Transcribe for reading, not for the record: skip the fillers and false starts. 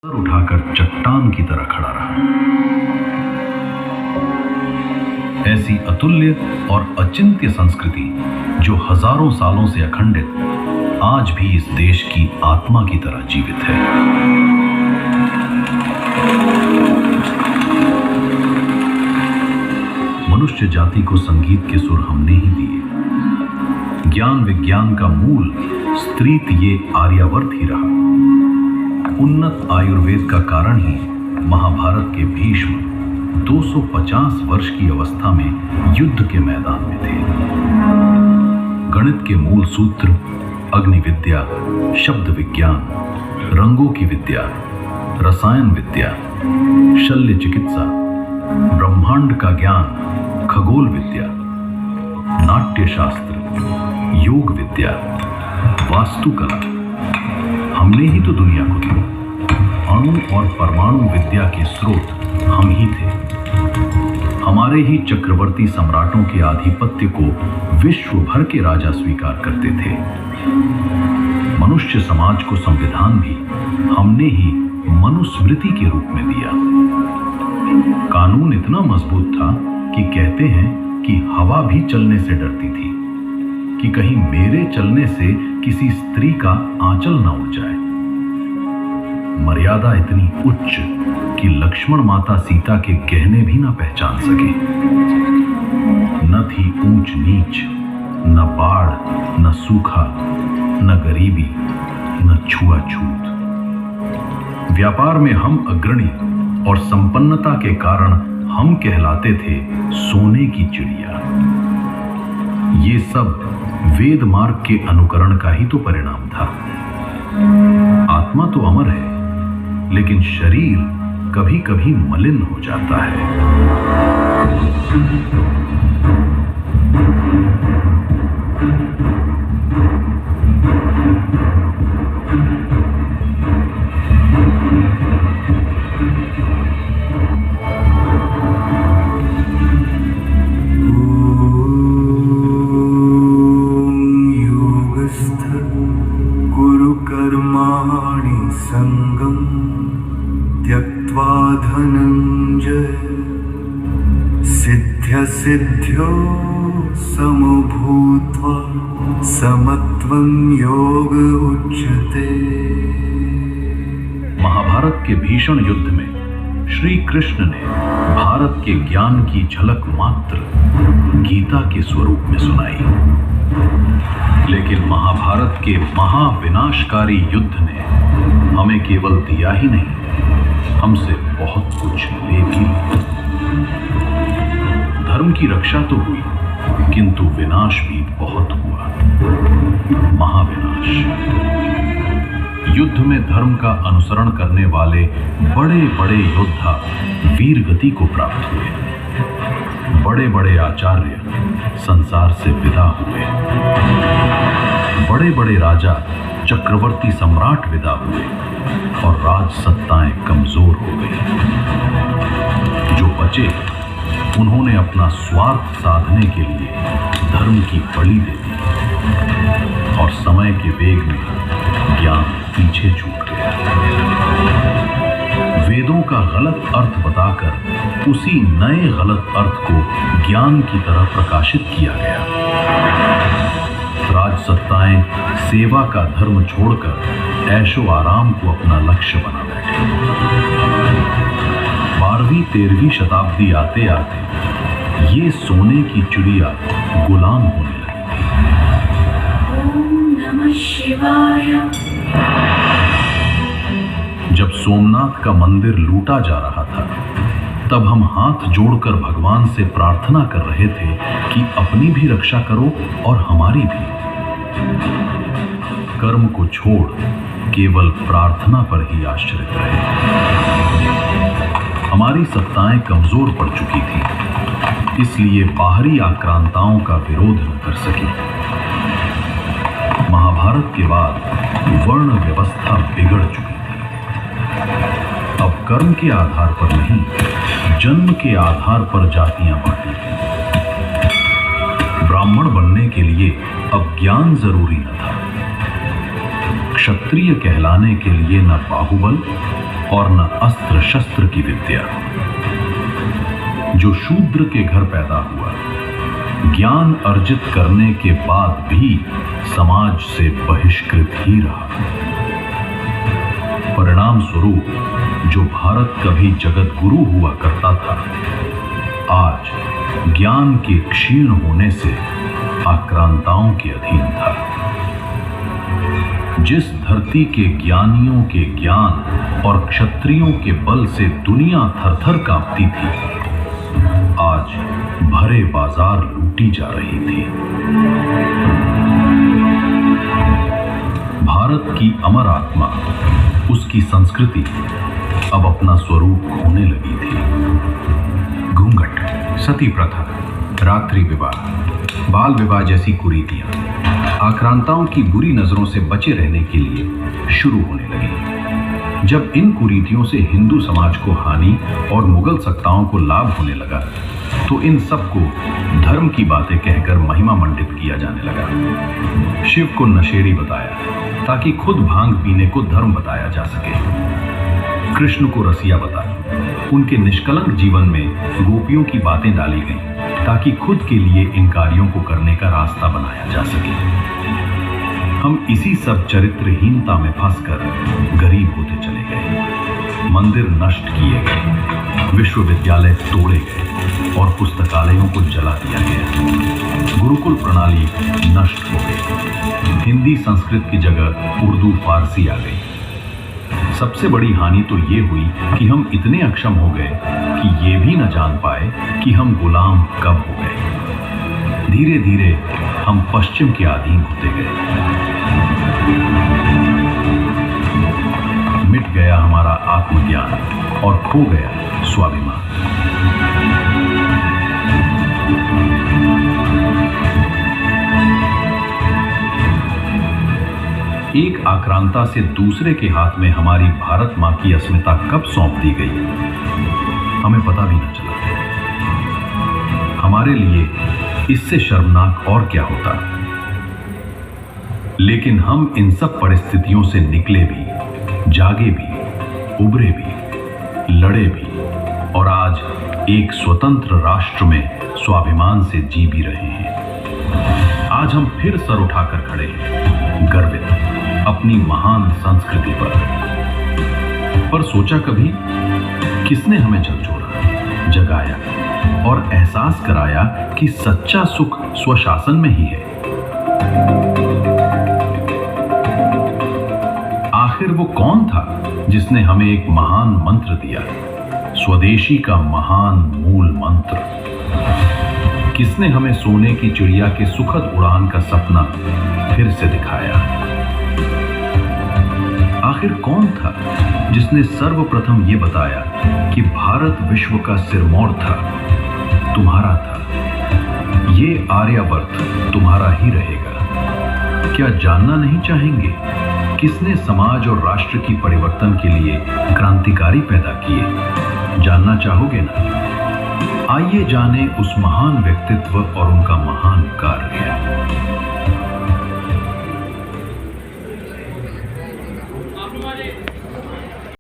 Sir उठाकर चट्टान की तरह खड़ा रहा। ऐसी अतुल्य और अचिंत्य संस्कृति जो हजारों सालों से अखंडित आज भी इस देश की आत्मा की तरह जीवित है। मनुष्य जाति को संगीत के सुर हमने ही दिए। ज्ञान विज्ञान का मूल स्त्रीत ये आर्यावर्त ही रहा। उन्नत आयुर्वेद का कारण ही महाभारत के भीष्म 250 वर्ष की अवस्था में युद्ध के मैदान में थे। गणित के मूल सूत्र, अग्नि विद्या, शब्द विज्ञान, रंगों की विद्या, रसायन विद्या, शल्य चिकित्सा, ब्रह्मांड का ज्ञान, खगोल विद्या, नाट्य शास्त्र, योग विद्या, वास्तुकला, हमने ही तो दुनिया को दी। अणु और परमाणु विद्या के स्रोत हम ही थे। हमारे ही चक्रवर्ती सम्राटों के आधिपत्य को विश्व भर के राजा स्वीकार करते थे। मनुष्य समाज को संविधान भी हमने ही मनुस्मृति के रूप में दिया। कानून इतना मजबूत था कि कहते हैं कि हवा भी चलने से डरती थी कि कहीं मेरे चलने से किसी स्त्री का आंचल ना उड़ जाए। मर्यादा इतनी उच्च कि लक्ष्मण माता सीता के गहने भी ना पहचान सके। न थी ऊंच नीच, न बाढ़, न सूखा, न गरीबी, न छुआछूत। व्यापार में हम अग्रणी और संपन्नता के कारण हम कहलाते थे सोने की चिड़िया। ये सब वेद मार्ग के अनुकरण का ही तो परिणाम था। आत्मा तो अमर है, लेकिन शरीर कभी कभी मलिन हो जाता है। सिद्ध्यो समभूत्वा समत्वं योग उच्यते। महाभारत के भीषण युद्ध में श्री कृष्ण ने भारत के ज्ञान की झलक मात्र गीता के स्वरूप में सुनाई। लेकिन महाभारत के महाविनाशकारी युद्ध ने हमें केवल दिया ही नहीं, हमसे बहुत कुछ ले भी लिया। धर्म की रक्षा तो हुई, किंतु विनाश भी बहुत हुआ, महाविनाश। युद्ध में धर्म का अनुसरण करने वाले बड़े बड़े योद्धा वीर गति को प्राप्त हुए। बड़े बड़े आचार्य संसार से विदा हुए। बड़े बड़े राजा, चक्रवर्ती सम्राट विदा हुए और राज सत्ताएं कमजोर हो गई। जो बचे उन्होंने अपना स्वार्थ साधने के लिए धर्म की बलि दे दी और समय के वेग में ज्ञान पीछे छूट गया। वेदों का गलत अर्थ बताकर उसी नए गलत अर्थ को ज्ञान की तरह प्रकाशित किया गया। राजसत्ताएं सेवा का धर्म छोड़कर ऐशो आराम को अपना लक्ष्य बना बैठे। 12वीं 13वीं शताब्दी आते आते ये सोने की चिड़िया गुलाम होने लगी थी। ओम नमः शिवाय। जब सोमनाथ का मंदिर लूटा जा रहा था, तब हम हाथ जोड़कर भगवान से प्रार्थना कर रहे थे कि अपनी भी रक्षा करो और हमारी भी। कर्म को छोड़ केवल प्रार्थना पर ही आश्रित रहे। हमारी सत्ताएं कमजोर पड़ चुकी थी, इसलिए बाहरी आक्रांताओं का विरोध न कर सकी। महाभारत के बाद वर्ण व्यवस्था बिगड़ चुकी थी। अब कर्म के आधार पर नहीं, जन्म के आधार पर जातियां बांटी थीं। ब्राह्मण बनने के लिए अब ज्ञान जरूरी न था। क्षत्रिय कहलाने के लिए न बाहुबल और न अस्त्र शस्त्र की विद्या। जो शूद्र के घर पैदा हुआ, ज्ञान अर्जित करने के बाद भी समाज से बहिष्कृत ही रहा। परिणाम स्वरूप जो भारत कभी जगत गुरु हुआ करता था, आज ज्ञान के क्षीण होने से आक्रांताओं के अधीन था। जिस धरती के ज्ञानियों के ज्ञान और क्षत्रियों के बल से दुनिया थरथर कांपती थी, आज भरे बाजार लूटी जा रही थी। भारत की अमर आत्मा, उसकी संस्कृति अब अपना स्वरूप खोने लगी थी। घूंघट, सती प्रथा, रात्रि विवाह, बाल विवाह जैसी कुरीतियां आक्रांताओं की बुरी नजरों से बचे रहने के लिए शुरू होने लगी। जब इन कुरीतियों से हिंदू समाज को हानि और मुगल सत्ताओं को लाभ होने लगा, तो इन सबको धर्म की बातें कहकर महिमा मंडित किया जाने लगा। शिव को नशेड़ी बताया ताकि खुद भांग पीने को धर्म बताया जा सके। कृष्ण को रसिया बताया, उनके निष्कलंक जीवन में गोपियों की बातें डाली गईं ताकि खुद के लिए इन कार्यों को करने का रास्ता बनाया जा सके। हम इसी सब चरित्रहीनता में फंसकर गरीब होते चले गए। मंदिर नष्ट किए गए, विश्वविद्यालय तोड़े गए और पुस्तकालयों को जला दिया गया। गुरुकुल प्रणाली नष्ट हो गई। हिंदी संस्कृत की जगह उर्दू फारसी आ गई। सबसे बड़ी हानि तो ये हुई कि हम इतने अक्षम हो गए कि ये भी न जान पाए कि हम गुलाम कब हो गए। धीरे धीरे हम पश्चिम के अधीन होते गए। मिट गया हमारा आत्मज्ञान और खो गया स्वाभिमान। एक आक्रांता से दूसरे के हाथ में हमारी भारत मां की अस्मिता कब सौंप दी गई, हमें पता भी न चला। हमारे लिए इससे शर्मनाक और क्या होता। लेकिन हम इन सब परिस्थितियों से निकले भी, जागे भी, उभरे भी, लड़े भी और आज एक स्वतंत्र राष्ट्र में स्वाभिमान से जी भी रहे हैं। आज हम फिर सर उठाकर खड़े हैं, गर्वित अपनी महान संस्कृति पर सोचा कभी किसने हमें झकझोरा, जगाया और एहसास कराया कि सच्चा सुख स्वशासन में ही है। आखिर वो कौन था जिसने हमें एक महान मंत्र दिया, स्वदेशी का महान मूल मंत्र? किसने हमें सोने की चिड़िया के सुखद उड़ान का सपना फिर से दिखाया? आखिर कौन था जिसने सर्वप्रथम ये बताया कि भारत विश्व का सिरमौर था, तुम्हारा था, ये आर्यावर्त तुम्हारा ही रहेगा? क्या जानना नहीं चाहेंगे किसने समाज और राष्ट्र की परिवर्तन के लिए क्रांतिकारी पैदा किए? जानना चाहोगे ना? आइए जाने उस महान व्यक्तित्व और उनका महान कार्य।